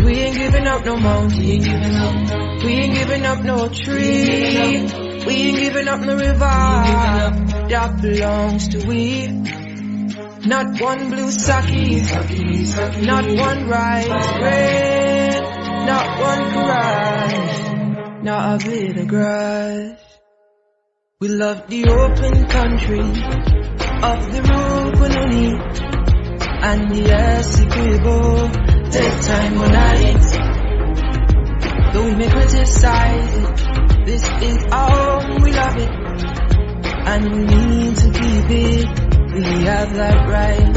we ain't giving up no mountain, we ain't giving up, we ain't giving up no tree, we ain't giving up no river that belongs to we. Not one blue sake, not one rice bread, not one cry, not a bit of grass. We love the open country of the Rupununi and the Essequibo. Take time on night, though we may criticize it. This is our home, we love it, and we need to keep it. We have that right.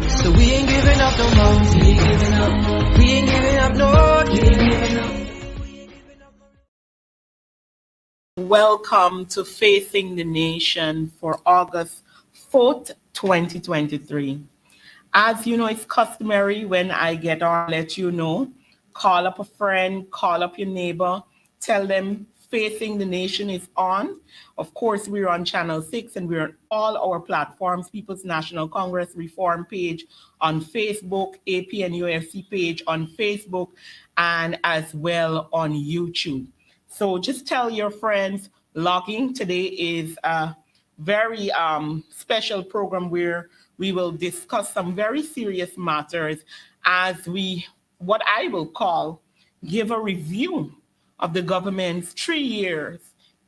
So we ain't giving up no mountain, we ain't giving up, we ain't giving up no, we ain't giving up. Welcome to Facing the Nation for August 4th, 2023. As you know, it's customary when I get on, let you know, call up a friend, call up your neighbor, tell them Facing the Nation is on. Of course, we're on Channel 6 and we're on all our platforms, People's National Congress Reform page on Facebook, APNUFC page on Facebook, and as well on YouTube. So just tell your friends, logging. Today is a very special program where we will discuss some very serious matters as we, what I will call, give a review of the government's 3 years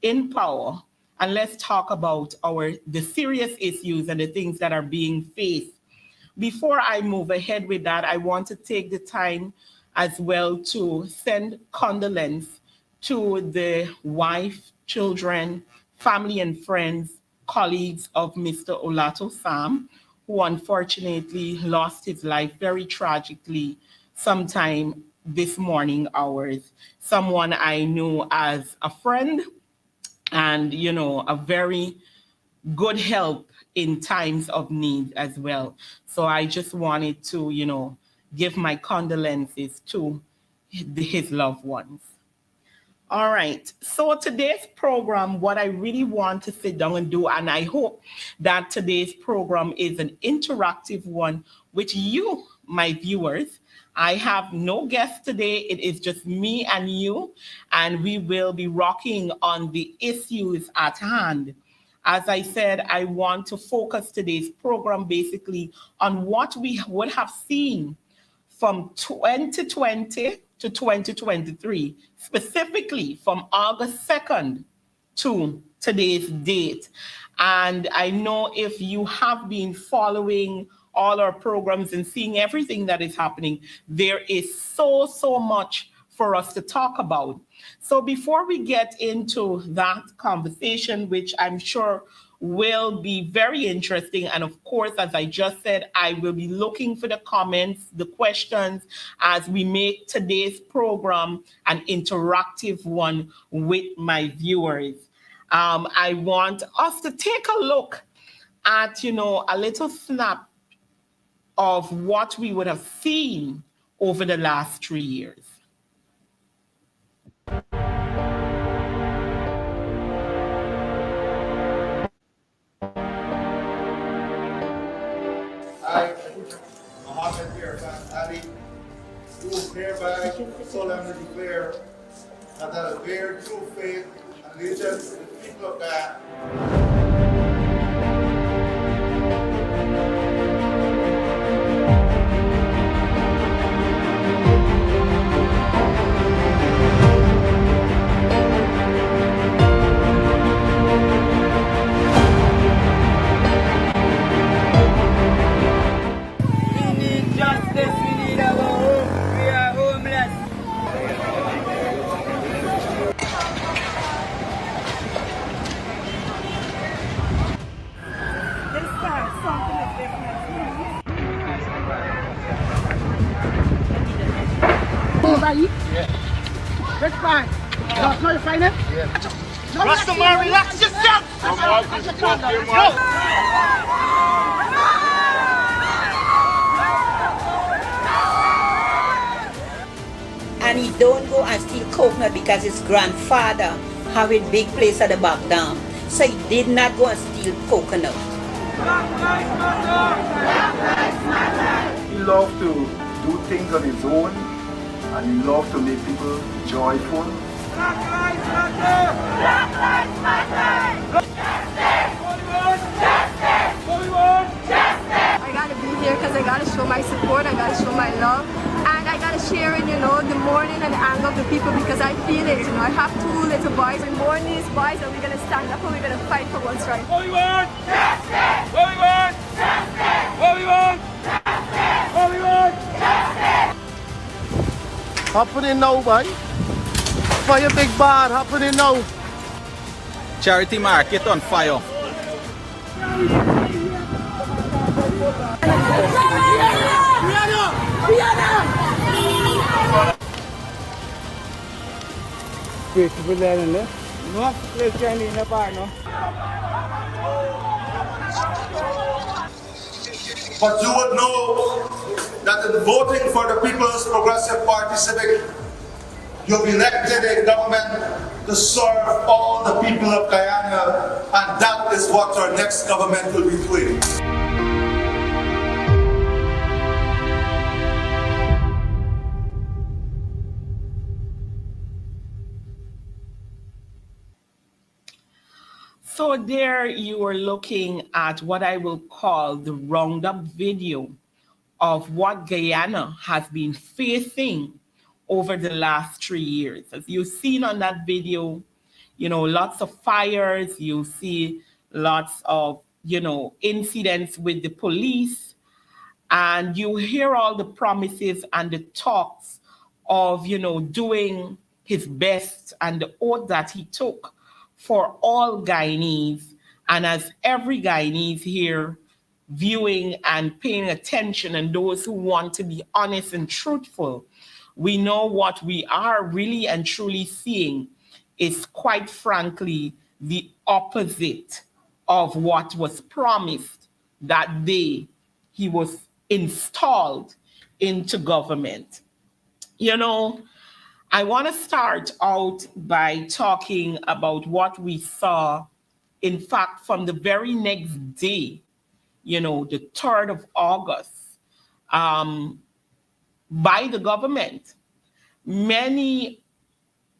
in power. And let's talk about the serious issues and the things that are being faced. Before I move ahead with that, I want to take the time as well to send condolence to the wife, children, family and friends, colleagues of Mr. Olato Sam, who unfortunately lost his life very tragically sometime this morning hours. Someone I knew as a friend and, you know, a very good help in times of need as well. So I just wanted to, you know, give my condolences to his loved ones. All right, so today's program, what I really want to sit down and do, and I hope that today's program is an interactive one with you, my viewers. I have no guest today. It is just me and you, and we will be rocking on the issues at hand. As I said, I want to focus today's program basically on what we would have seen from 2020 to 2023, specifically from August 2nd to today's date. And I know if you have been following all our programs and seeing everything that is happening, there is so much for us to talk about. So before we get into that conversation, which I'm sure will be very interesting, and of course, as I just said, I will be looking for the comments, the questions, as we make today's program an interactive one with my viewers. I want us to take a look at, you know, a little snap of what we would have seen over the last 3 years. I, Mohammed Ali, do hereby solemnly declare that I will bear true faith and allegiance to the people of God. Yeah. That's fine. No, you're fine, eh? Yeah. Rastaman, relax yourself! And he don't go and steal coconut because his grandfather have a big place at the back down. So he did not go and steal coconut. He loved to do things on his own and we love to make people joyful. Black Lives Matter! Black Lives Matter! Justice! What we want? Justice! What we want? Justice! I gotta be here because I gotta show my support, I gotta show my love, and I gotta share in, you know, the mourning and the anger of the people because I feel it, you know. I have 2 little boys. We mourn these boys and we're gonna stand up and we're gonna fight for what's right. What we want? Justice! What we want? Justice! What we want? Justice! What we want? Justice! Happening now, boy. Fire big bar, happening now. Charity market on fire. People there in there. No, let's join in the bar, no. But you would know that in voting for the People's Progressive Party Civic, you've elected a government to serve all the people of Guyana, and that is what our next government will be doing. So there you are looking at what I will call the roundup video of what Guyana has been facing over the last 3 years. As you've seen on that video, you know, lots of fires, you see lots of, you know, incidents with the police, and you hear all the promises and the talks of, you know, doing his best and the oath that he took for all Guyanese. And as every Guyanese here viewing and paying attention, and those who want to be honest and truthful, we know what we are really and truly seeing is, quite frankly, the opposite of what was promised that day he was installed into government. You know, I want to start out by talking about what we saw, in fact, from the very next day, you know, the 3rd of August, by the government. Many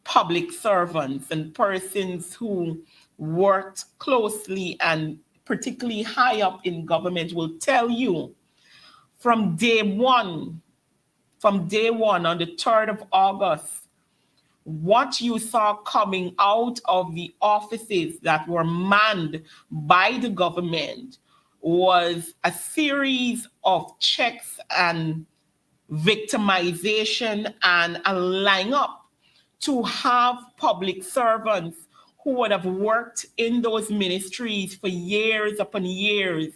public servants and persons who worked closely and particularly high up in government will tell you from day one on the 3rd of August, what you saw coming out of the offices that were manned by the government was a series of checks and victimization and a lineup to have public servants who would have worked in those ministries for years upon years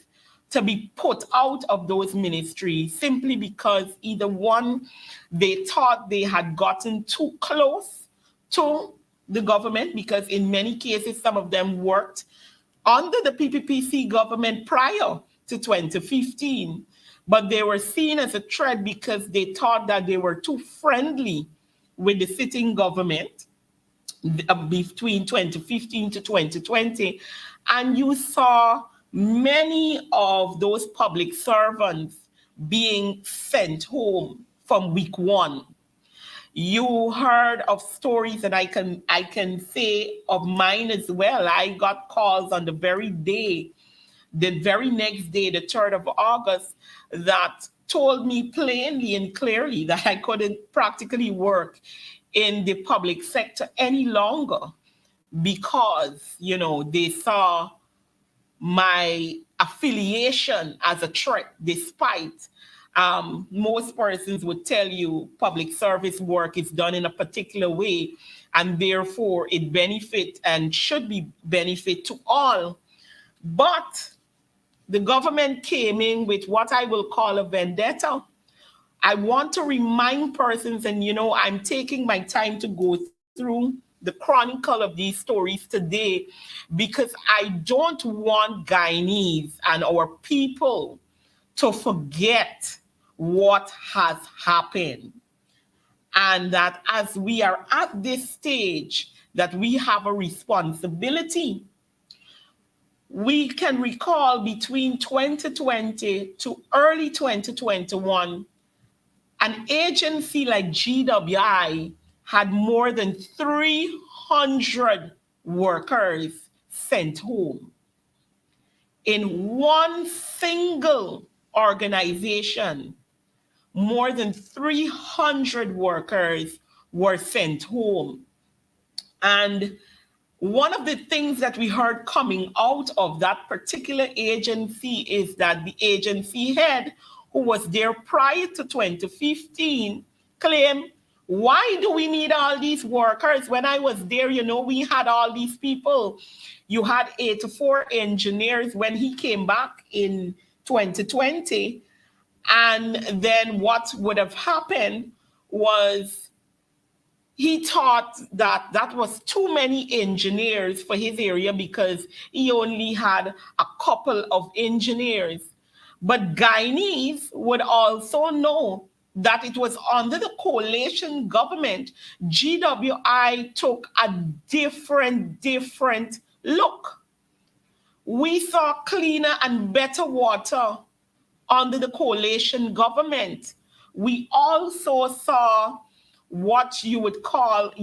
to be put out of those ministries simply because either one, they thought they had gotten too close to the government, because in many cases, some of them worked under the PPPC government prior to 2015, but they were seen as a threat because they thought that they were too friendly with the sitting government between 2015 to 2020. And you saw many of those public servants being sent home from week one. You heard of stories, and I can say of mine as well. I got calls on the very next day, the 3rd of August, that told me plainly and clearly that I couldn't practically work in the public sector any longer because, you know, they saw my affiliation as a threat, despite most persons would tell you public service work is done in a particular way, and therefore it benefit and should be benefit to all. But the government came in with what I will call a vendetta. I want to remind persons, and you know, I'm taking my time to go through the chronicle of these stories today because I don't want Guyanese and our people to forget what has happened. And that as we are at this stage, that we have a responsibility. We can recall between 2020 to early 2021, An agency like GWI had more than 300 workers sent home. In one single organization, more than 300 workers were sent home. And one of the things that we heard coming out of that particular agency is that the agency head, who was there prior to 2015, claimed, why do we need all these workers? When I was there, we had all these people. You had 84 engineers when he came back in 2020. And then what would have happened was he thought that that was too many engineers for his area because he only had a couple of engineers. But Guyanese would also know that it was under the coalition government, GWI took a different look. We saw cleaner and better water under the coalition government. We also saw what you would call,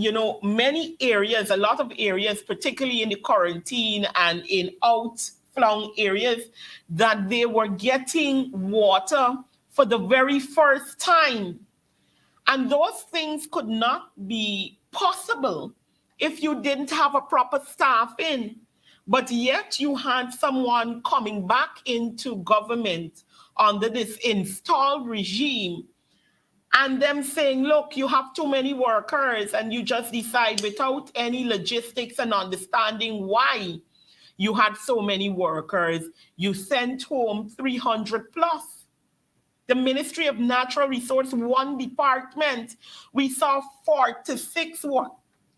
many areas, a lot of areas, particularly in the quarantine and in outflung areas, that they were getting water for the very first time. And those things could not be possible if you didn't have a proper staffing. But yet you had someone coming back into government under this installed regime and them saying, look, you have too many workers, and you just decide without any logistics and understanding why you had so many workers, you sent home 300 plus. The Ministry of Natural Resource, one department, we saw 46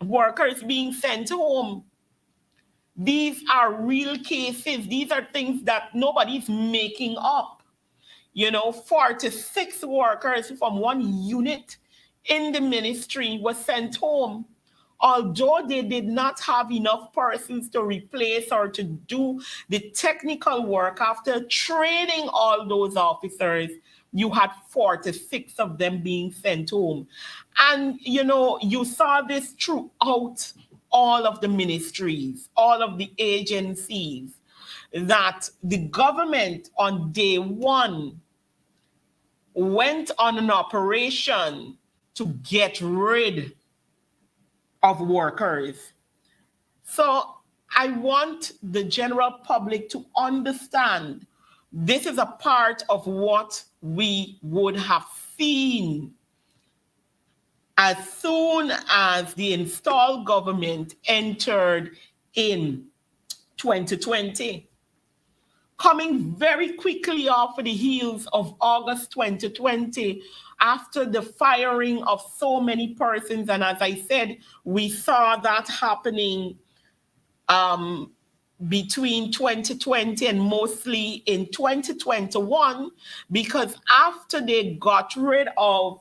workers being sent home. These are real cases. These are things that nobody's making up. 46 workers from one unit in the ministry were sent home, although they did not have enough persons to replace or to do the technical work. After training all those officers, you had 46 of them being sent home. And, you saw this throughout all of the ministries, all of the agencies, that the government on day one went on an operation to get rid of workers. So I want the general public to understand this is a part of what we would have seen as soon as the installed government entered in 2020. Coming very quickly off of the heels of August 2020, after the firing of so many persons, and as I said, we saw that happening between 2020 and mostly in 2021, because after they got rid of,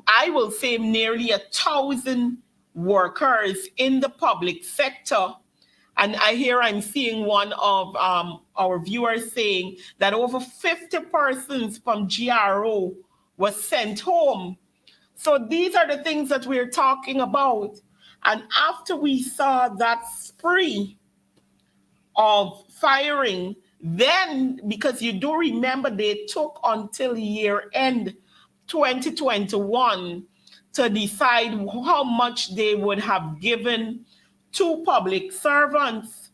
I will say, nearly 1,000 workers in the public sector. And I'm seeing one of our viewers saying that over 50 persons from GRO was sent home. So these are the things that we're talking about. And after we saw that spree of firing, then, because you do remember, they took until year end 2021 to decide how much they would have given to public servants.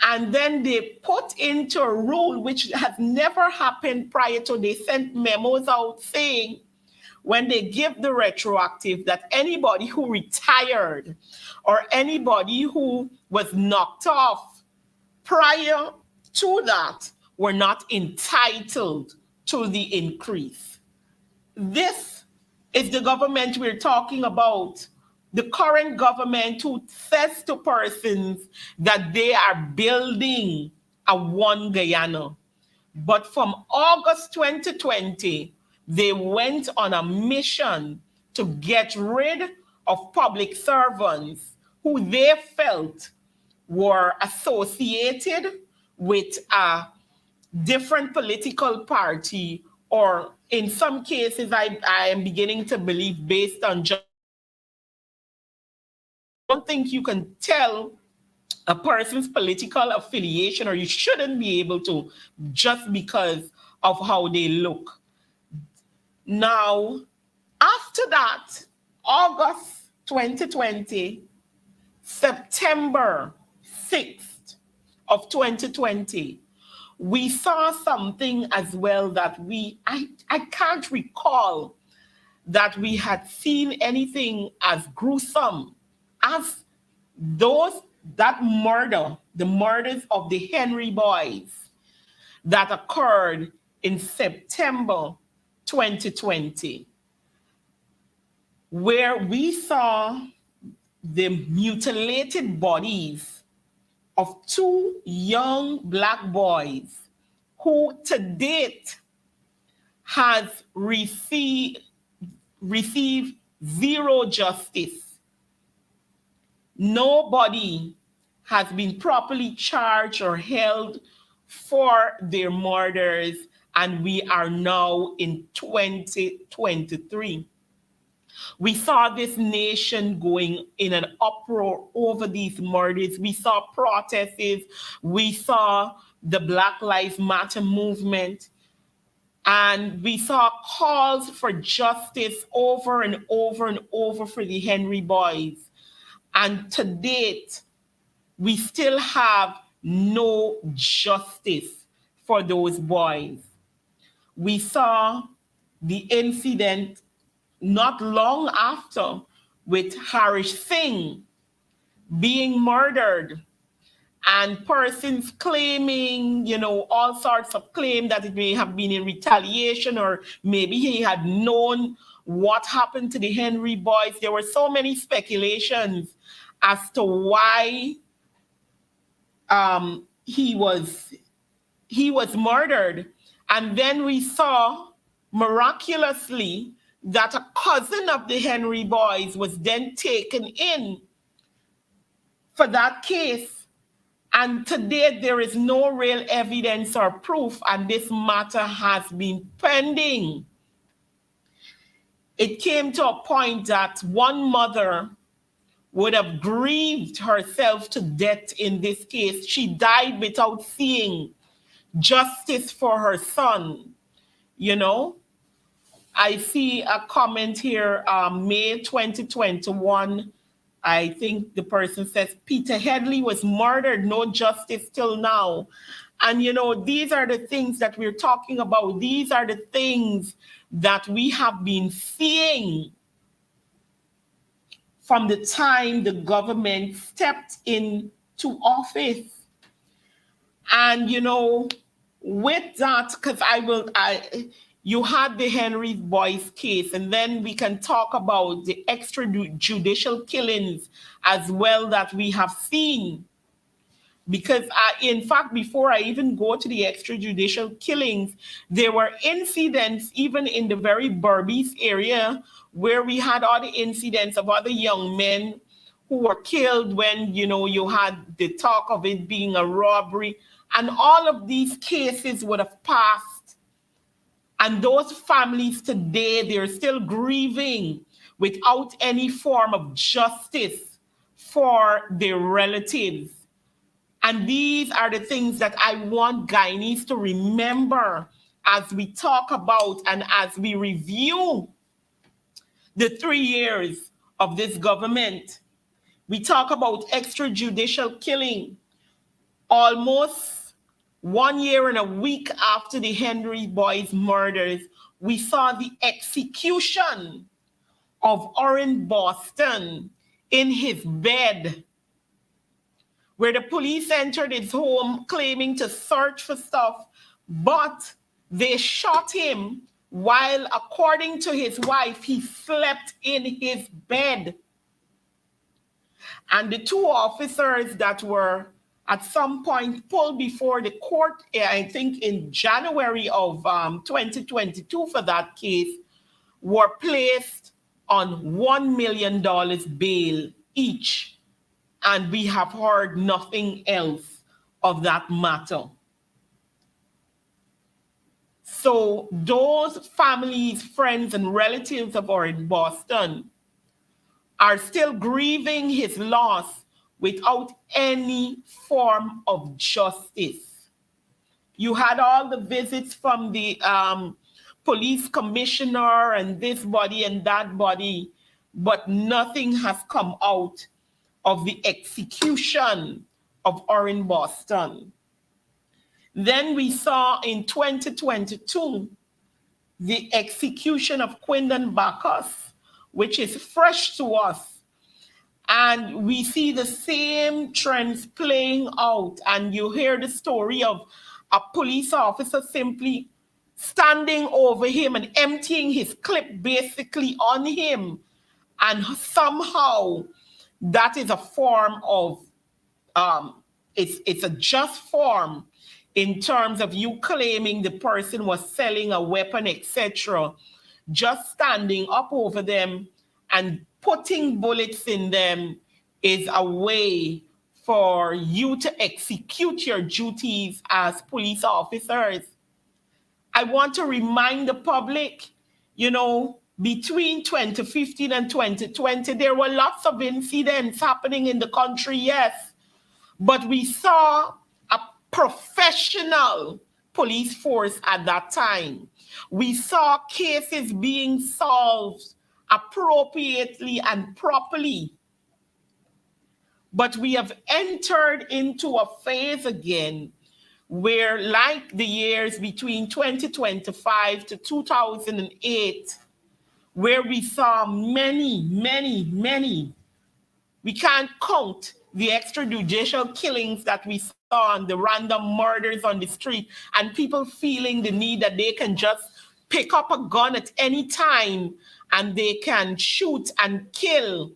And then they put into a rule which has never happened prior to, they sent memos out saying, when they give the retroactive, that anybody who retired or anybody who was knocked off prior to that were not entitled to the increase. This is the government we're talking about. The current government who says to persons that they are building a one Guyana. But from August 2020, they went on a mission to get rid of public servants who they felt were associated with a different political party or in some cases, I am beginning to believe based on just, I don't think you can tell a person's political affiliation, or you shouldn't be able to just because of how they look. Now, after that, August 2020, September 6th of 2020, we saw something as well that I can't recall that we had seen anything as gruesome as that murder, the murders of the Henry boys that occurred in September 2020, where we saw the mutilated bodies of two young Black boys who to date has received zero justice. Nobody has been properly charged or held for their murders, and we are now in 2023. We saw this nation going in an uproar over these murders. We saw protests. We saw the Black Lives Matter movement. And we saw calls for justice over and over and over for the Henry boys. And to date, we still have no justice for those boys. We saw the incident not long after with Harish Singh being murdered, and persons claiming, all sorts of claim that it may have been in retaliation, or maybe he had known what happened to the Henry boys. There were so many speculations as to why he was murdered. And then we saw miraculously that a cousin of the Henry boys was then taken in for that case. And today there is no real evidence or proof, and this matter has been pending. It came to a point that one mother would have grieved herself to death in this case. She died without seeing justice for her son. I see a comment here, May 2021. I think the person says Peter Headley was murdered, no justice till now. And these are the things that we're talking about. These are the things that we have been seeing from the time the government stepped into office. And with that, because you had the Henry Boyce case, and then we can talk about the extrajudicial killings as well that we have seen. Because in fact, before I even go to the extrajudicial killings, there were incidents even in the very Berbice area where we had other incidents of other young men who were killed when, you had the talk of it being a robbery. And all of these cases would have passed. And those families today, they're still grieving without any form of justice for their relatives. And these are the things that I want Guyanese to remember as we talk about and as we review the 3 years of this government. We talk about extrajudicial killing. Almost 1 year and a week after the Henry Boyce murders, we saw the execution of Orrin Boston in his bed, where the police entered his home claiming to search for stuff, but they shot him while, according to his wife, he slept in his bed. And the two officers that were at some point pulled before the court, I think in January of 2022 for that case, were placed on $1 million bail each. And we have heard nothing else of that matter. So those families, friends, and relatives of Orrin Boston are still grieving his loss without any form of justice. You had all the visits from the police commissioner and this body and that body, but nothing has come out of the execution of Orrin Boston. Then we saw in 2022 the execution of Quindon Bacchus, which is fresh to us. And we see the same trends playing out. And you hear the story of a police officer simply standing over him and emptying his clip basically on him. And somehow that is a form of, it's a just form in terms of you claiming the person was selling a weapon, etc. Just standing up over them and putting bullets in them is a way for you to execute your duties as police officers. I want to remind the public, between 2015 and 2020, there were lots of incidents happening in the country, yes, but we saw a professional police force at that time. We saw cases being solved appropriately and properly. But we have entered into a phase again where, like the years between 2025 to 2008, where we saw many, we can't count the extrajudicial killings that we saw and the random murders on the street, and people feeling the need that they can just pick up a gun at any time and they can shoot and kill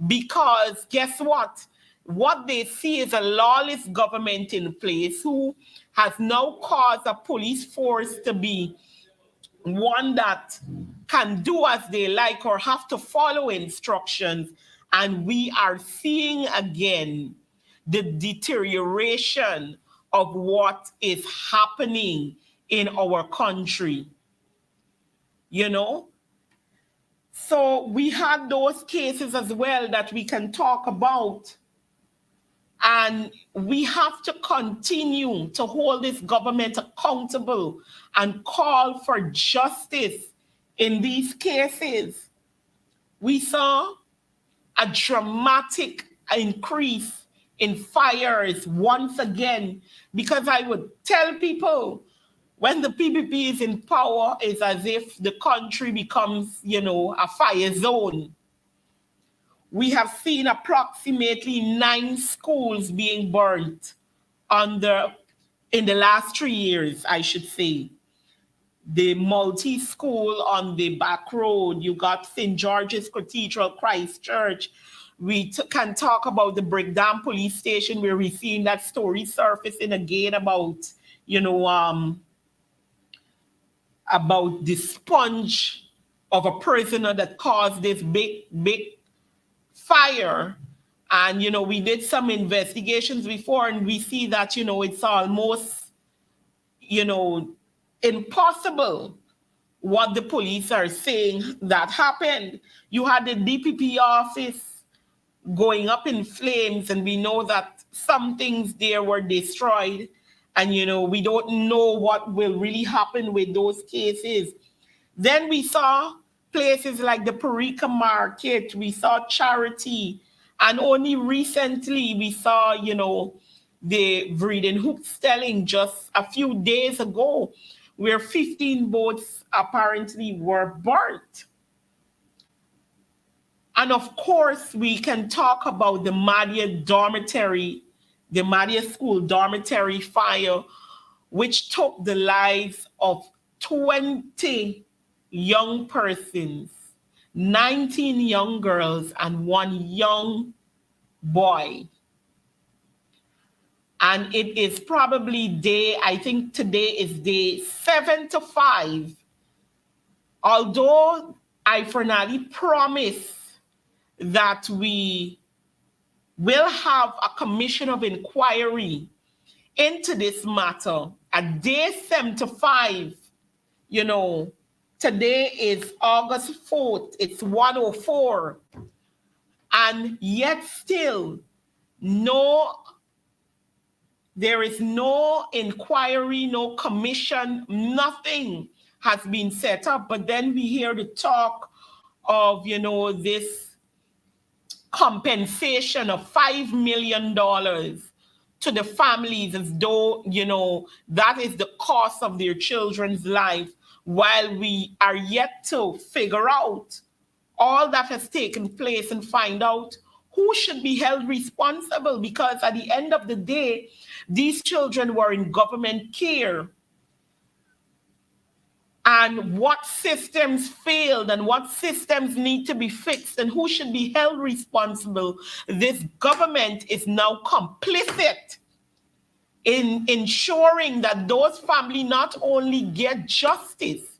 because guess what? What they see is a lawless government in place who has now caused a police force to be one that can do as they like or have to follow instructions. And we are seeing again the deterioration of what is happening in our country. So we had those cases as well that we can talk about. And we have to continue to hold this government accountable and call for justice in these cases. We saw a dramatic increase in fires once again, because I would tell people when the PPP is in power, it's as if the country becomes, a fire zone. We have seen approximately 9 schools being burnt in the last 3 years, I should say. The multi-school on the back road, you got St. George's Cathedral Christchurch. We can talk about the Brickdam police station where we're seeing that story surfacing again about, about the sponge of a prisoner that caused this big fire. And, we did some investigations before and we see that, it's almost, impossible what the police are saying that happened. You had the DPP office going up in flames and we know that some things there were destroyed. And, we don't know what will really happen with those cases. Then we saw places like the Parika Market, we saw Charity, and only recently we saw, the Vredenhoek Stelling just a few days ago, where 15 boats apparently were burnt. And of course, we can talk about the Madia School dormitory fire, which took the lives of 20 young persons, 19 young girls and 1 young boy. And it is probably I think today is day 75. Although I finally promise that we will have a commission of inquiry into this matter, at day 75, you know, today is August 4th, it's 1:04, and yet still there is no inquiry, no commission, nothing has been set up. But then we hear the talk of, this compensation of $5 million to the families, as though, that is the cost of their children's life, while we are yet to figure out all that has taken place and find out who should be held responsible. Because at the end of the day, these children were in government care. And what systems failed and what systems need to be fixed and who should be held responsible. This government is now complicit in ensuring that those families not only get justice,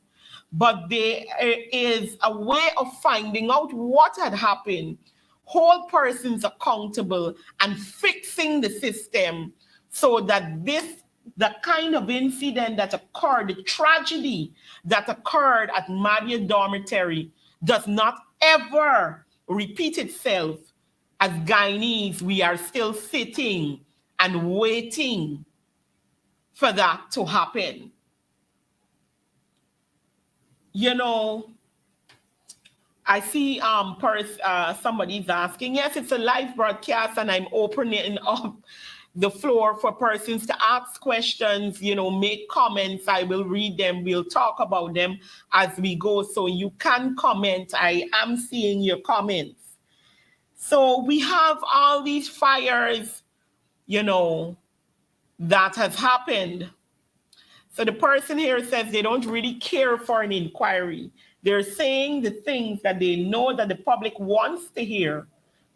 but there is a way of finding out what had happened, hold persons accountable, and fixing the system so that the kind of incident that occurred, the tragedy that occurred at Madia Dormitory, does not ever repeat itself. As Guyanese, we are still sitting and waiting for that to happen. I see somebody's asking, yes, it's a live broadcast and I'm opening up the floor for persons to ask questions, make comments. I will read them. We'll talk about them as we go. So you can comment. I am seeing your comments. So we have all these fires, that has happened. So the person here says they don't really care for an inquiry. They're saying the things that they know that the public wants to hear,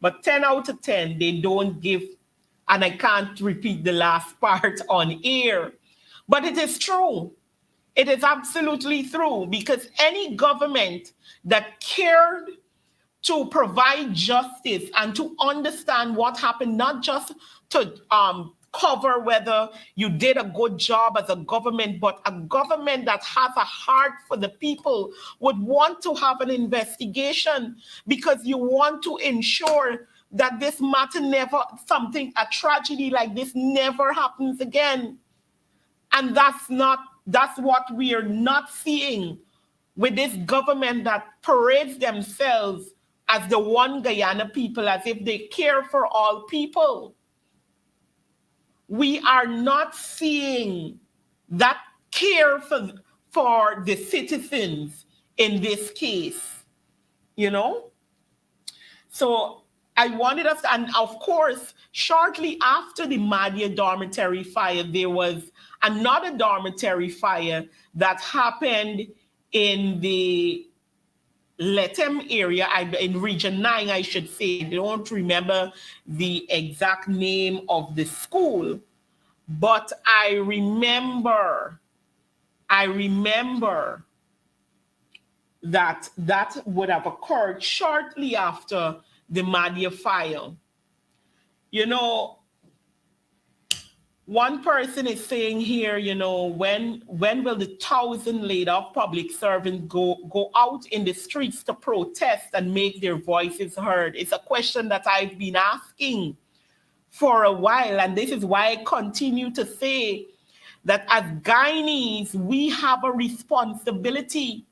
but 10 out of 10, they don't give, and I can't repeat the last part on air. But it is true. It is absolutely true, because any government that cared to provide justice and to understand what happened, not just to cover whether you did a good job as a government, but a government that has a heart for the people would want to have an investigation, because you want to ensure that this matter a tragedy like this never happens again. And that's what we are not seeing with this government that parades themselves as the one Guyana people, as if they care for all people. We are not seeing that care for the citizens in this case, So I wanted us, and of course, shortly after the Madia dormitory fire, there was another dormitory fire that happened in the Letem area, in Region 9, I should say. I don't remember the exact name of the school, but I remember that would have occurred shortly after the Madia fire. One person is saying here, when will the 1,000 laid off public servants go out in the streets to protest and make their voices heard? It's a question that I've been asking for a while, and this is why I continue to say that as Guyanese, we have a responsibility.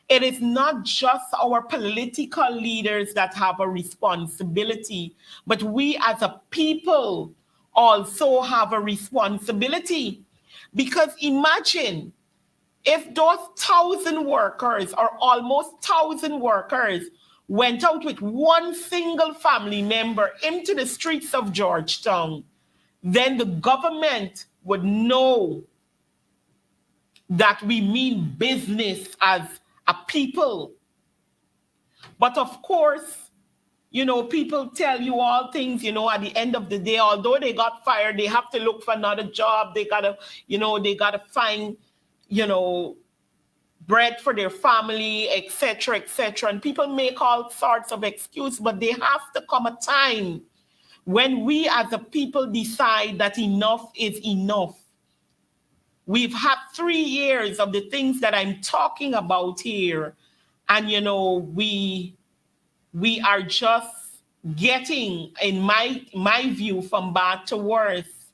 It is not just our political leaders that have a responsibility, but we as a people also have a responsibility. Because imagine if those 1,000 workers, or almost 1,000 workers, went out with one single family member into the streets of Georgetown, then the government would know that we mean business as a people. But of course, people tell you all things, at the end of the day, although they got fired, they have to look for another job. They gotta find, bread for their family, etc., etc. And people make all sorts of excuses, but there has to come a time when we as a people decide that enough is enough. We've had 3 years of the things that I'm talking about here. And, we are just getting, in my view, from bad to worse.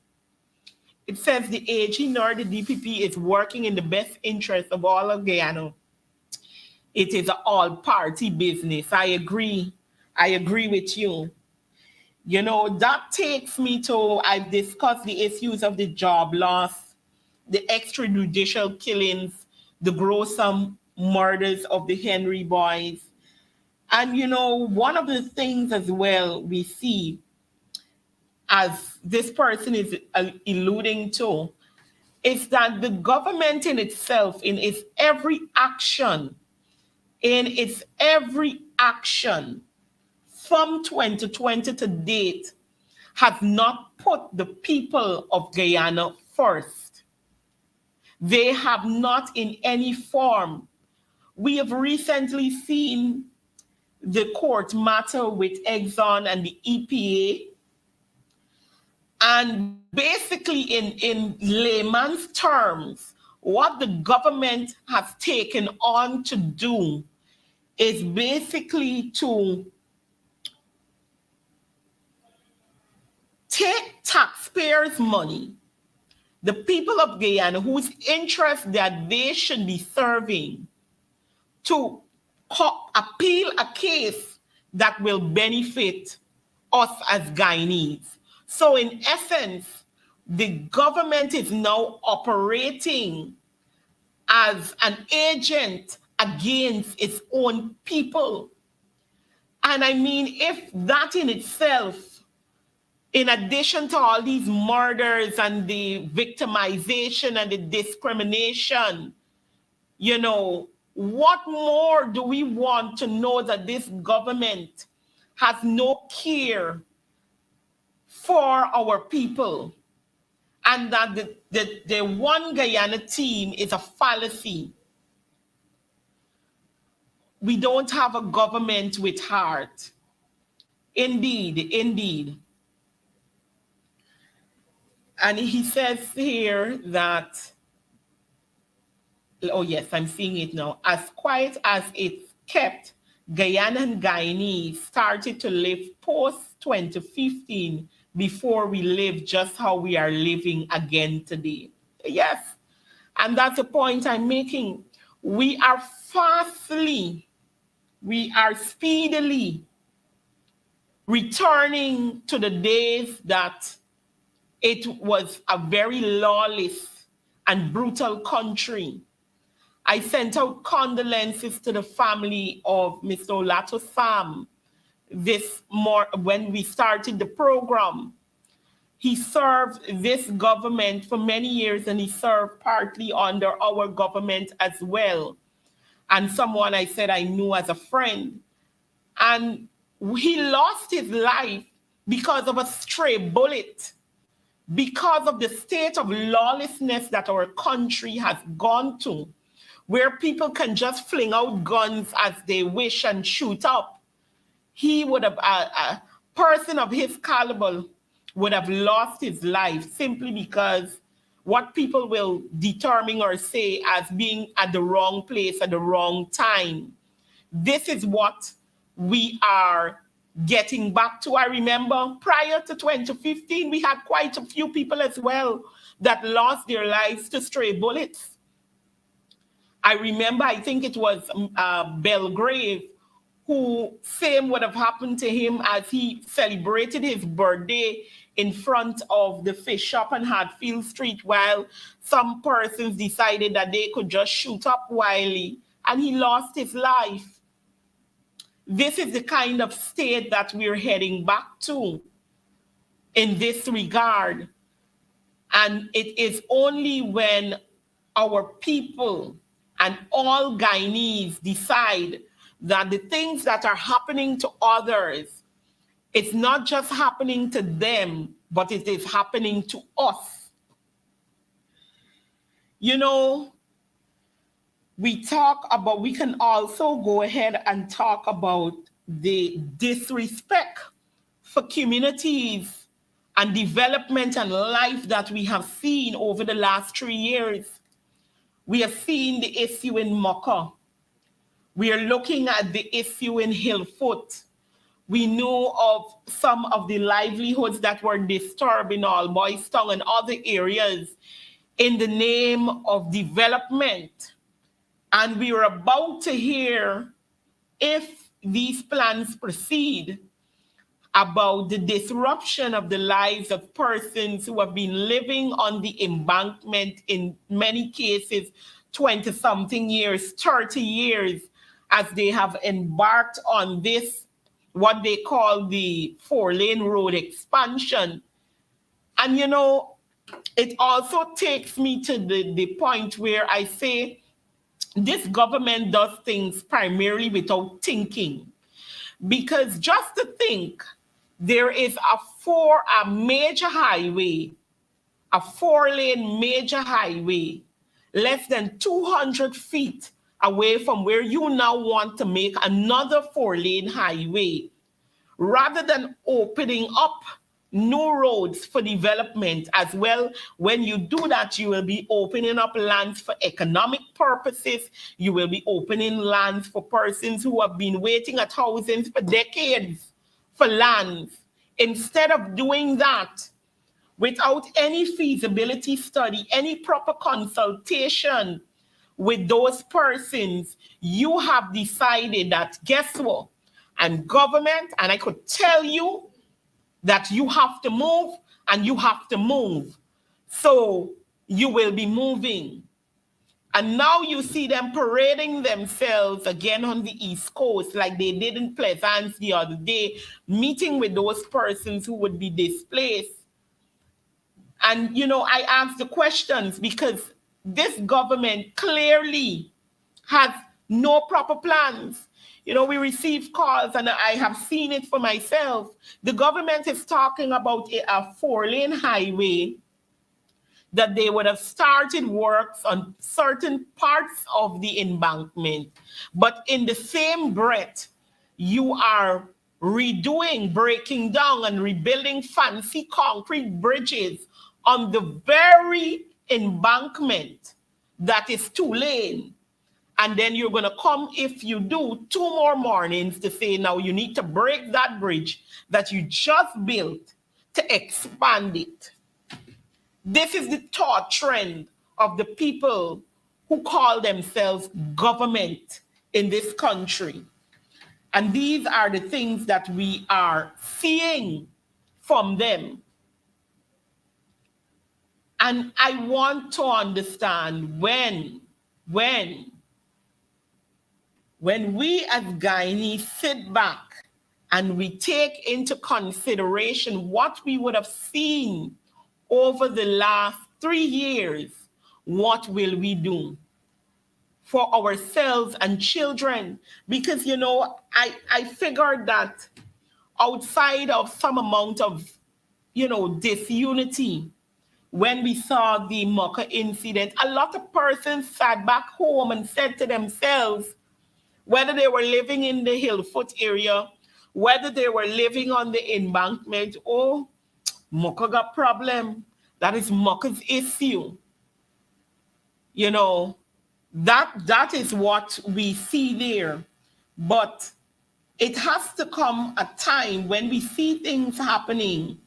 It says the AG nor the DPP is working in the best interest of all of Guyana. It is an all-party business. I agree. I agree with you. That takes me to, I've discussed the issues of the job loss, the extrajudicial killings, the gruesome murders of the Henry boys. And, one of the things as well we see, as this person is alluding to, is that the government in itself, in its every action, from 2020 to date, has not put the people of Guyana first. They have not in any form. We have recently seen the court matter with Exxon and the EPA. And basically, in layman's terms, what the government has taken on to do is basically to take taxpayers' money, the people of Guyana whose interest that they should be serving, to appeal a case that will benefit us as Guyanese. So in essence, the government is now operating as an agent against its own people. And I mean, if that in itself, in addition to all these murders and the victimization and the discrimination, what more do we want to know that this government has no care for our people, and that the One Guyana team is a fallacy? We don't have a government with heart. Indeed, indeed. And he says here that, oh yes, I'm seeing it now. As quiet as it's kept, Guyana and Guyanese started to live post-2015 before we live just how we are living again today. Yes, and that's the point I'm making. We are speedily returning to the days that it was a very lawless and brutal country. I sent out condolences to the family of Mr. Olato Sam when we started the program. He served this government for many years, and he served partly under our government as well. And someone I said I knew as a friend. And he lost his life because of a stray bullet, because of the state of lawlessness that our country has gone to, where people can just fling out guns as they wish and shoot up. He would have, a person of his caliber would have lost his life simply because what people will determine or say as being at the wrong place at the wrong time. This is what we are getting back to. I remember prior to 2015, we had quite a few people as well that lost their lives to stray bullets. I remember, I think it was Belgrave, who same would have happened to him as he celebrated his birthday in front of the fish shop on Hatfield Street, while some persons decided that they could just shoot up Wiley, and he lost his life. This is the kind of state that we're heading back to in this regard. And it is only when our people and all Guyanese decide that the things that are happening to others, it's not just happening to them, but it is happening to us. We can also go ahead and talk about the disrespect for communities and development and life that we have seen over the last 3 years. We have seen the issue in Mocha. We are looking at the issue in Hillfoot. We know of some of the livelihoods that were disturbed in All Boys Town and other areas in the name of development. And we are about to hear, if these plans proceed, about the disruption of the lives of persons who have been living on the embankment, in many cases 20-something years, 30 years, as they have embarked on this, what they call the 4-lane road expansion. And you know, it also takes me to the point where I say this government does things primarily without thinking. Because just to think, there is a major highway, a 4-lane major highway, less than 200 feet away from where you now want to make another 4-lane highway. Rather than opening up new roads for development as well, when you do that, you will be opening up lands for economic purposes. You will be opening lands for persons who have been waiting at housings for decades for lands. Instead of doing that, without any feasibility study, any proper consultation with those persons, you have decided that, guess what? And government, and I could tell you that you have to move and you have to move. So you will be moving. And now you see them parading themselves again on the East Coast like they did in Pleasance the other day, meeting with those persons who would be displaced. And, you know, I ask the questions because this government clearly has no proper plans. You know, we receive calls, and I have seen it for myself. The government is talking about a 4-lane highway that they would have started works on certain parts of the embankment. But in the same breath, you are redoing, breaking down, and rebuilding fancy concrete bridges on the very embankment that is 2-lane. And then you're going to come, if you do, 2 more mornings to say, now you need to break that bridge that you just built to expand it. This is the thought trend of the people who call themselves government in this country. And these are the things that we are seeing from them. And I want to understand when we as Guyanese sit back and we take into consideration what we would have seen over the last 3 years, what will we do for ourselves and children? Because, you know, I figured that outside of some amount of, you know, disunity, when we saw the Mocha incident, a lot of persons sat back home and said to themselves, whether they were living in the Hillfoot area, whether they were living on the embankment, oh, Mocha got problem. That is Mocha's issue. You know, that is what we see there. But it has to come a time when we see things happening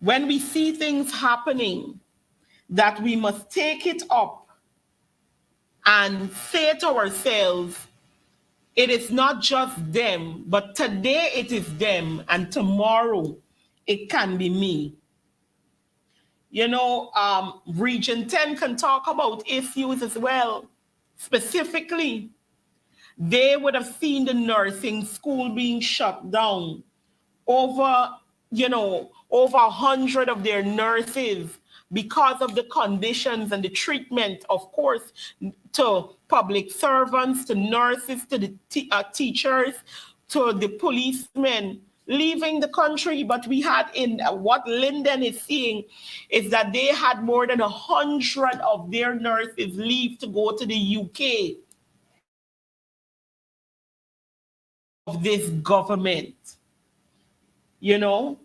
when we see things happening, that we must take it up and say to ourselves, it is not just them, but today it is them, and tomorrow it can be me. You know, Region 10 can talk about issues as well. Specifically, they would have seen the nursing school being shut down. Over 100 of their nurses, because of the conditions and the treatment, of course, to public servants, to nurses, to the teachers, to the policemen, leaving the country. But we had, in what Linden is seeing, is that they had more than 100 of their nurses leave to go to the UK of this government. you know.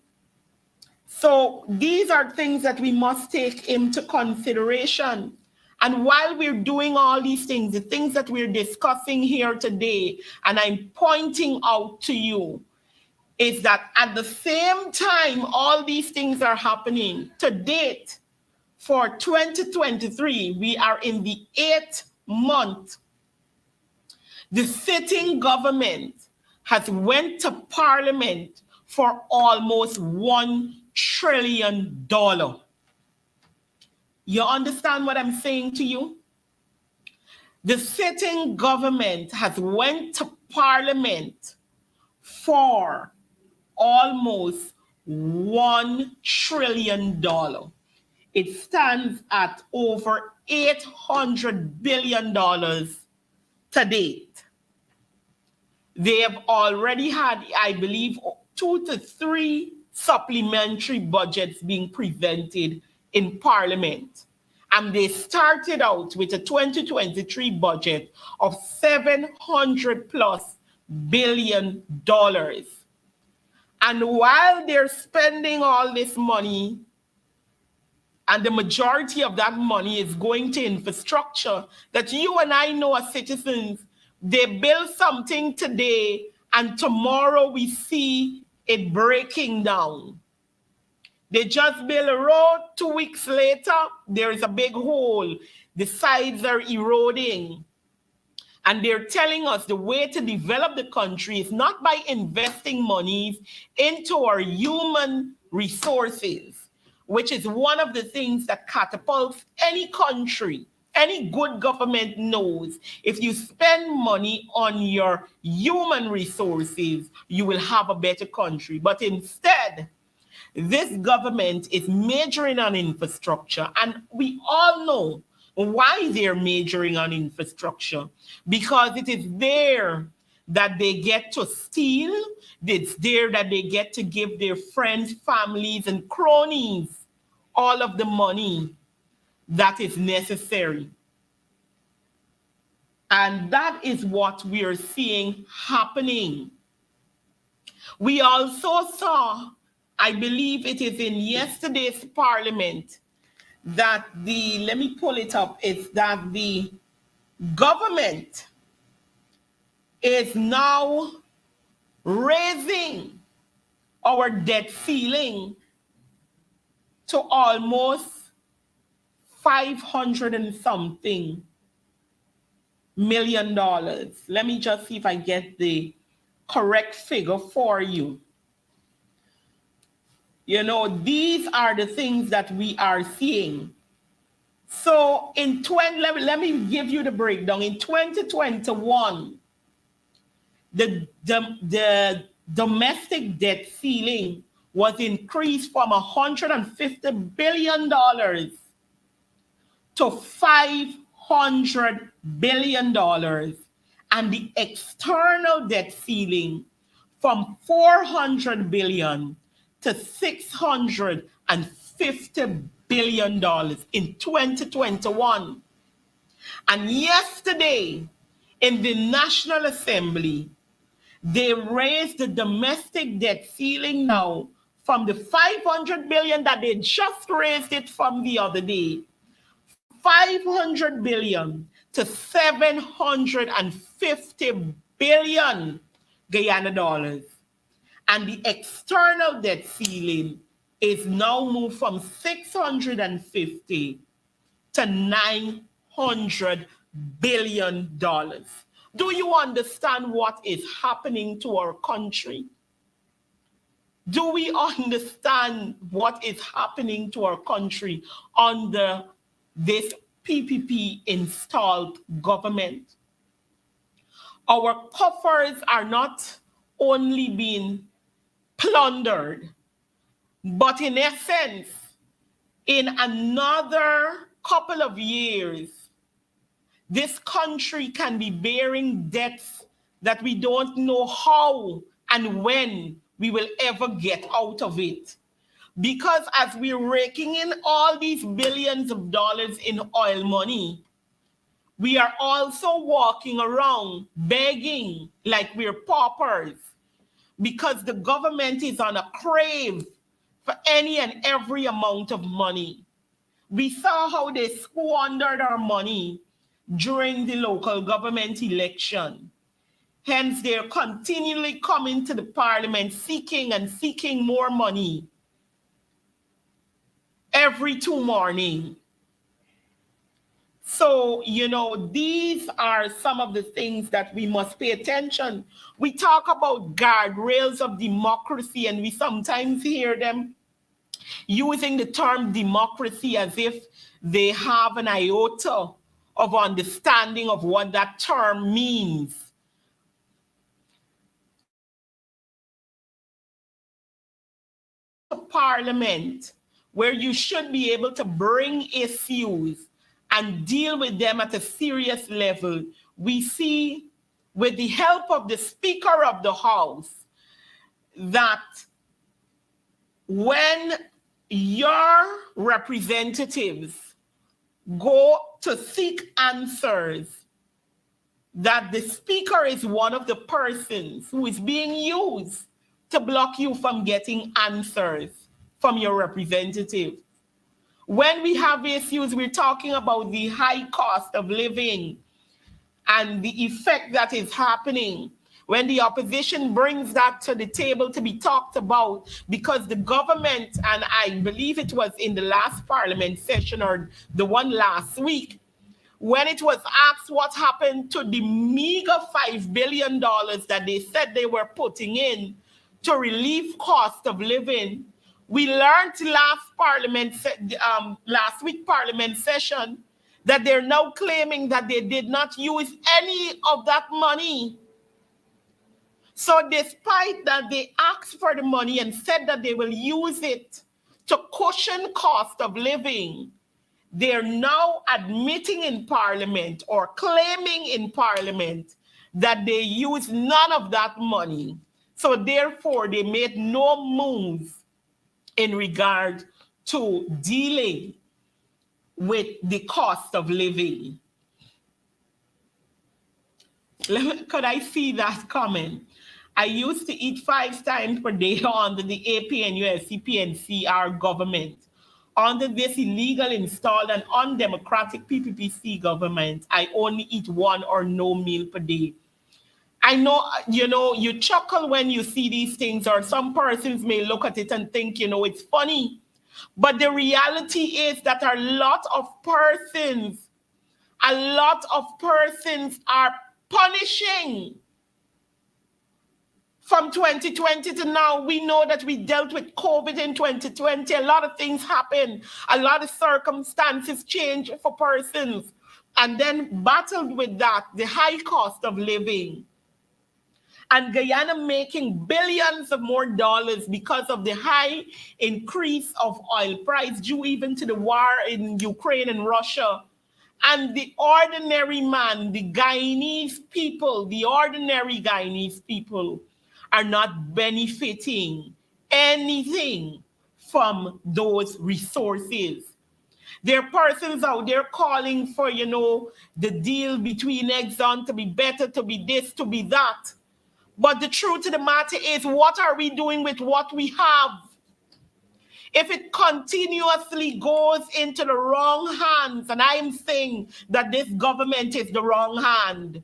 So these are things that we must take into consideration. And while we're doing all these things, the things that we're discussing here today, and I'm pointing out to you, is that at the same time all these things are happening, to date, for 2023, we are in the 8th month. The sitting government has went to parliament for almost $1 trillion. You understand what I'm saying to you? The sitting government has went to parliament for almost $1 trillion. It stands at over $800 billion to date. They have already had, I believe, 2 to 3 supplementary budgets being presented in Parliament. And they started out with a 2023 budget of $700 plus billion. And while they're spending all this money, and the majority of that money is going to infrastructure that you and I know as citizens, they build something today and tomorrow we see it breaking down. They just build a road, 2 weeks later, there is a big hole. The sides are eroding. And they're telling us the way to develop the country is not by investing monies into our human resources, which is one of the things that catapults any country. Any good government knows if you spend money on your human resources, you will have a better country. But instead, this government is majoring on infrastructure, and we all know why they're majoring on infrastructure, because it is there that they get to steal, it's there that they get to give their friends, families, and cronies all of the money that is necessary. And that is what we are seeing happening. We also saw, I believe it is in yesterday's parliament, that let me pull it up, is that the government is now raising our debt ceiling to almost 500 and something $million. Let me just see if I get the correct figure for you. You know, these are the things that we are seeing. So let me give you the breakdown. In 2021, the domestic debt ceiling was increased from $150 billion to $500 billion. And the external debt ceiling from $400 billion to $650 billion in 2021. And yesterday, in the National Assembly, they raised the domestic debt ceiling now from the $500 billion that they just raised it from the other day, $500 billion to $750 billion Guyana dollars. And the external debt ceiling is now moved from 650 to $900 billion. Do you understand what is happening to our country? Do we understand what is happening to our country under this PPP installed government? Our coffers are not only being plundered, but in essence, in another couple of years, this country can be bearing debts that we don't know how and when we will ever get out of it. Because as we're raking in all these billions of dollars in oil money, we are also walking around begging like we're paupers, because the government is on a crave for any and every amount of money. We saw how they squandered our money during the local government election. Hence, they're continually coming to the parliament seeking more money every 2 mornings. So, these are some of the things that we must pay attention. We talk about guardrails of democracy, and we sometimes hear them using the term democracy as if they have an iota of understanding of what that term means. Parliament, where you should be able to bring issues and deal with them at a serious level, we see, with the help of the Speaker of the House, that when your representatives go to seek answers, that the Speaker is one of the persons who is being used to block you from getting answers from your representative. When we have issues, we're talking about the high cost of living and the effect that is happening. When the opposition brings that to the table to be talked about, because the government, and I believe it was in the last parliament session or the one last week, when it was asked what happened to the meager $5 billion that they said they were putting in to relieve cost of living, we learned last week parliament session that they're now claiming that they did not use any of that money. So despite that they asked for the money and said that they will use it to cushion cost of living, they're now admitting in Parliament or claiming in Parliament that they use none of that money. So therefore, they made no move in regard to dealing with the cost of living. Could I see that comment? I used to eat 5 times per day under the APNUSC PNCR government. Under this illegal, installed, and undemocratic PPPC government, I only eat 1 or no meal per day. I know, you chuckle when you see these things, or some persons may look at it and think, it's funny. But the reality is that a lot of persons are punishing. From 2020 to now, we know that we dealt with COVID in 2020. A lot of things happen. A lot of circumstances change for persons. And then battled with that, the high cost of living. And Guyana making billions of more dollars because of the high increase of oil price due even to the war in Ukraine and Russia. And the ordinary man, the ordinary Guyanese people are not benefiting anything from those resources. There are persons out there calling for, the deal between Exxon to be better, to be this, to be that. But the truth of the matter is, what are we doing with what we have? If it continuously goes into the wrong hands, and I'm saying that this government is the wrong hand,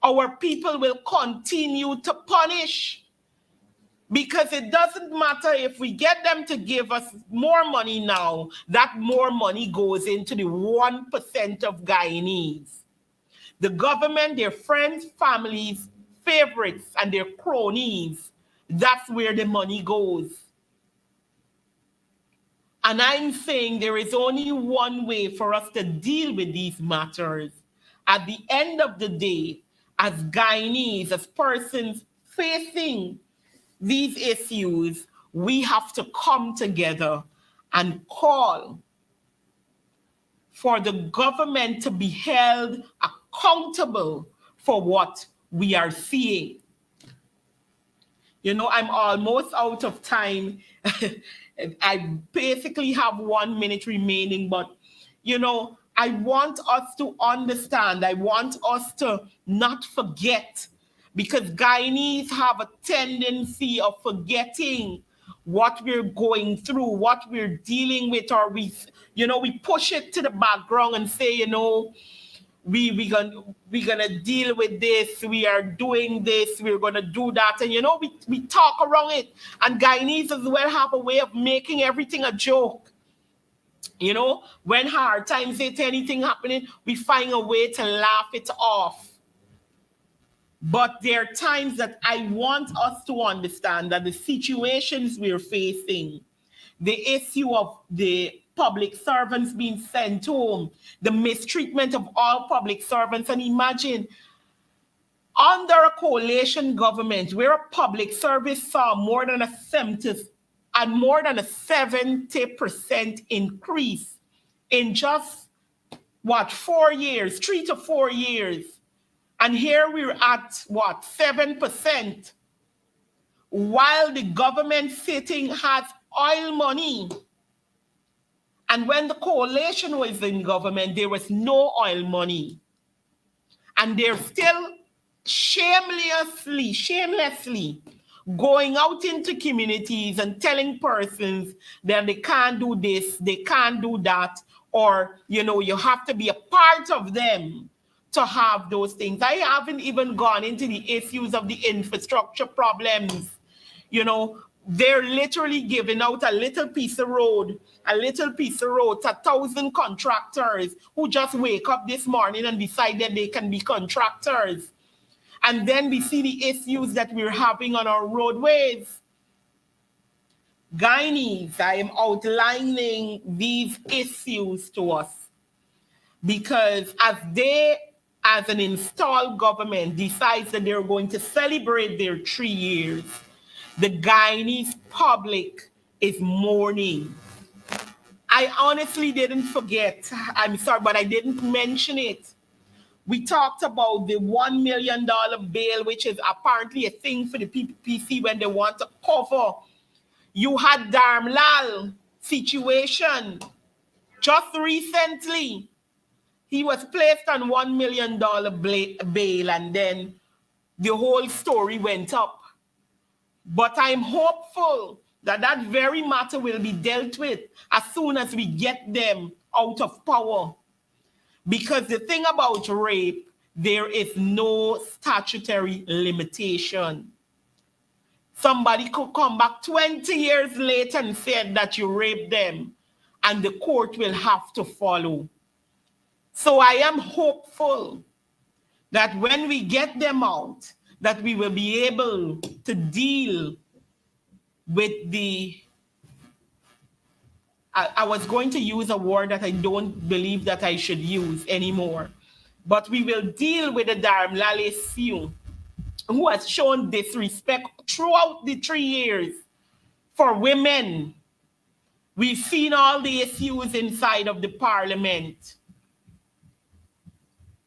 our people will continue to punish. Because it doesn't matter if we get them to give us more money now, that more money goes into the 1% of Guyanese. The government, their friends, families, favorites, and their cronies, that's where the money goes. And I'm saying there is only one way for us to deal with these matters. At the end of the day, as Guyanese, as persons facing these issues, we have to come together and call for the government to be held accountable for what we are seeing. I'm almost out of time. I basically have 1 minute remaining, but, I want us to understand. I want us to not forget because Guyanese have a tendency of forgetting what we're going through, what we're dealing with, or we push it to the background and say, we're gonna deal with this, we are doing this, we're gonna do that, and we talk around it. And Guyanese as well have a way of making everything a joke. When hard times hit, anything happening, we find a way to laugh it off. But there are times that I want us to understand that the situations we're facing, the issue of the public servants being sent home, the mistreatment of all public servants, and imagine under a coalition government where a public service saw more than a 70% increase in just 4 years, 3 to 4 years. And here we're at 7%, while the government sitting has oil money. And when the coalition was in government, there was no oil money. And they're still shamelessly going out into communities and telling persons that they can't do this, they can't do that, or, you have to be a part of them to have those things. I haven't even gone into the issues of the infrastructure problems. They're literally giving out a little piece of road to 1,000 contractors who just wake up this morning and decide that they can be contractors. And then we see the issues that we're having on our roadways. Guyanese, I am outlining these issues to us because as an installed government decides that they're going to celebrate their 3 years, the Guyanese public is mourning. I honestly didn't forget. I'm sorry, but I didn't mention it. We talked about the $1 million bail, which is apparently a thing for the PPC when they want to cover. You had Dharmlal situation just recently. He was placed on $1 million bail, and then the whole story went up. But I'm hopeful that that very matter will be dealt with as soon as we get them out of power. Because the thing about rape, there is no statutory limitation. Somebody could come back 20 years later and said that you raped them, and the court will have to follow. So I am hopeful that when we get them out, that we will be able to deal with I was going to use a word that I don't believe that I should use anymore, but we will deal with the Dharmlal issue, who has shown disrespect throughout the 3 years for women. We've seen all the issues inside of the parliament.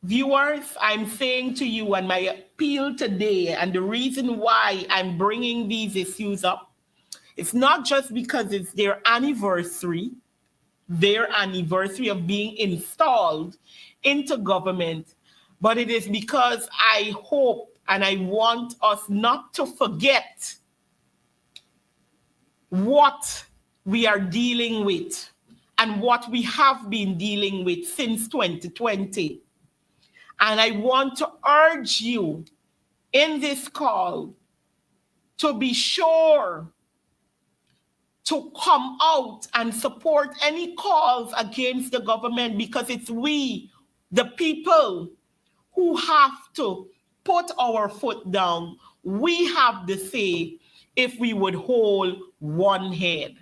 Viewers, I'm saying to you, and my appeal today, and the reason why I'm bringing these issues up, it's not just because it's their anniversary of being installed into government, but it is because I hope and I want us not to forget what we are dealing with and what we have been dealing with since 2020. And I want to urge you in this call to be sure to come out and support any calls against the government, because it's we, the people, who have to put our foot down. We have the say if we would hold one head.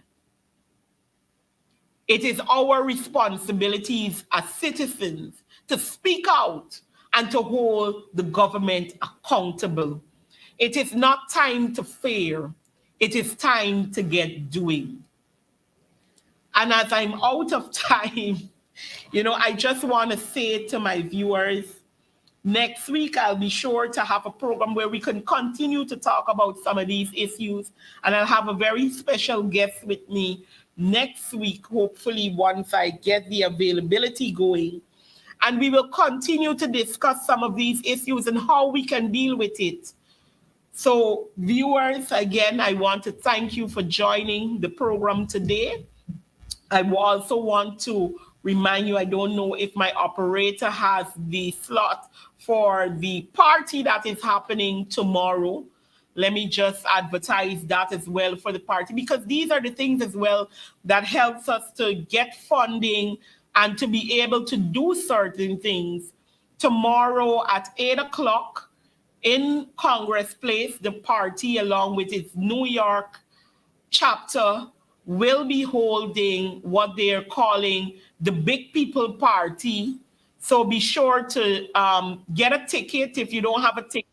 It is our responsibilities as citizens to speak out and to hold the government accountable. It is not time to fear. It is time to get doing. And as I'm out of time, I just want to say to my viewers, next week I'll be sure to have a program where we can continue to talk about some of these issues. And I'll have a very special guest with me next week, hopefully once I get the availability going. And we will continue to discuss some of these issues and how we can deal with it. So viewers, again, I want to thank you for joining the program today. I also want to remind you, I don't know if my operator has the slot for the party that is happening tomorrow. Let me just advertise that as well for the party, because these are the things as well that helps us to get funding and to be able to do certain things. Tomorrow at 8 o'clock in Congress Place, the party, along with its New York chapter, will be holding what they're calling the Big People Party. So be sure to get a ticket. If you don't have a ticket,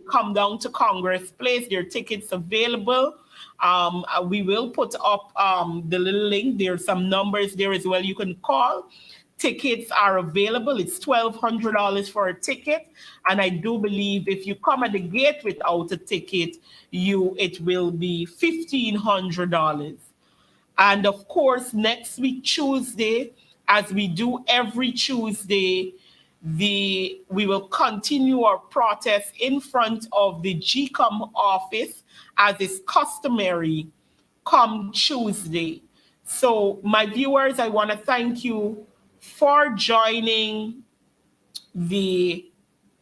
come down to Congress Place. There are tickets available. We will put up the little link. There are some numbers there as well you can call. Tickets are available. It's $1,200 for a ticket. And I do believe if you come at the gate without a ticket, it will be $1,500. And of course, next week, Tuesday, as we do every Tuesday, we will continue our protest in front of the GCOM office as is customary come Tuesday. So my viewers, I want to thank you for joining the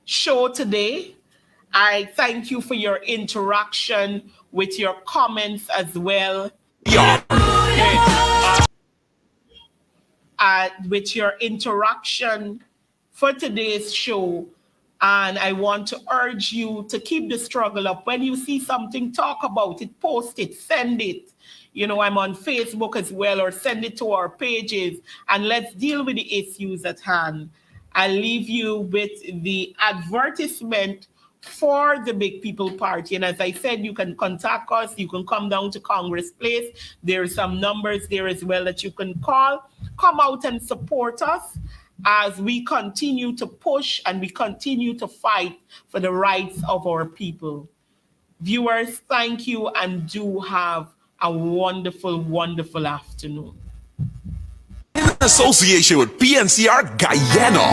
show today. I thank you for your interaction with your comments as well. With your interaction for today's show. And I want to urge you to keep the struggle up. When you see something, talk about it, post it, send it. You know, I'm on Facebook as well, or send it to our pages, and let's deal with the issues at hand. I'll leave you with the advertisement for the Big People Party. And as I said, you can contact us. You can come down to Congress Place. There are some numbers there as well that you can call. Come out and support us as we continue to push and we continue to fight for the rights of our people. Viewers, thank you, and do have a wonderful, wonderful afternoon. In association with PNCR Guyana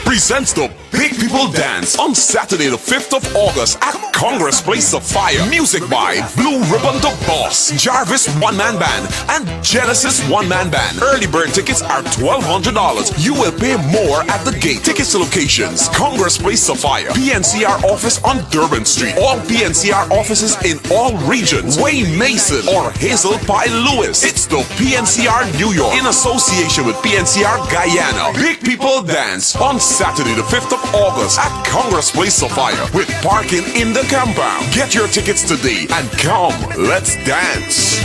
presents the Big People Dance on Saturday the 5th of August at Congress Place of Fire. Music by Blue Ribbon the Boss, Jarvis One Man Band, and Genesis One Man Band. Early bird tickets are $1,200. You will pay more at the gate. Tickets to locations: Congress Place of Fire, PNCR office on Durban Street, all PNCR offices in all regions, Wayne Mason or Hazel Pie Lewis. It's the PNCR New York in association with PNCR Guyana. Big People Dance on Saturday the 5th of August at Congress Place of Fire with parking in the compound. Get your tickets today and come, let's dance.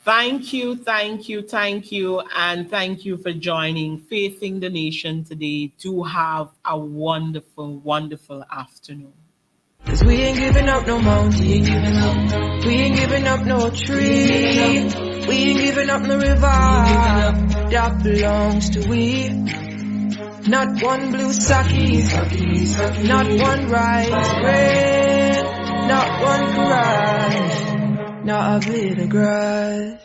Thank you, thank you, thank you, and thank you for joining Facing the Nation today. Do have a wonderful, wonderful afternoon. 'Cause we ain't giving up no mountain, we ain't giving up. We ain't giving up no tree. We ain't giving up no river that belongs to we. Not one blue sake, not one rice bread, not one garage, not a bit of grass.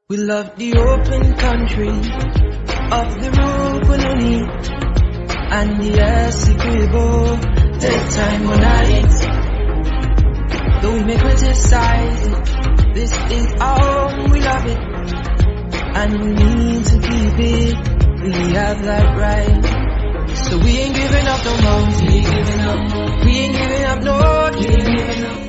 We love the open country of the Rupununi and the Essequibo. Time or night, though we may criticize it, this is our home, we love it, and we need to keep it, we have that right. So we ain't giving up no mountain, we ain't giving up no, we ain't giving up.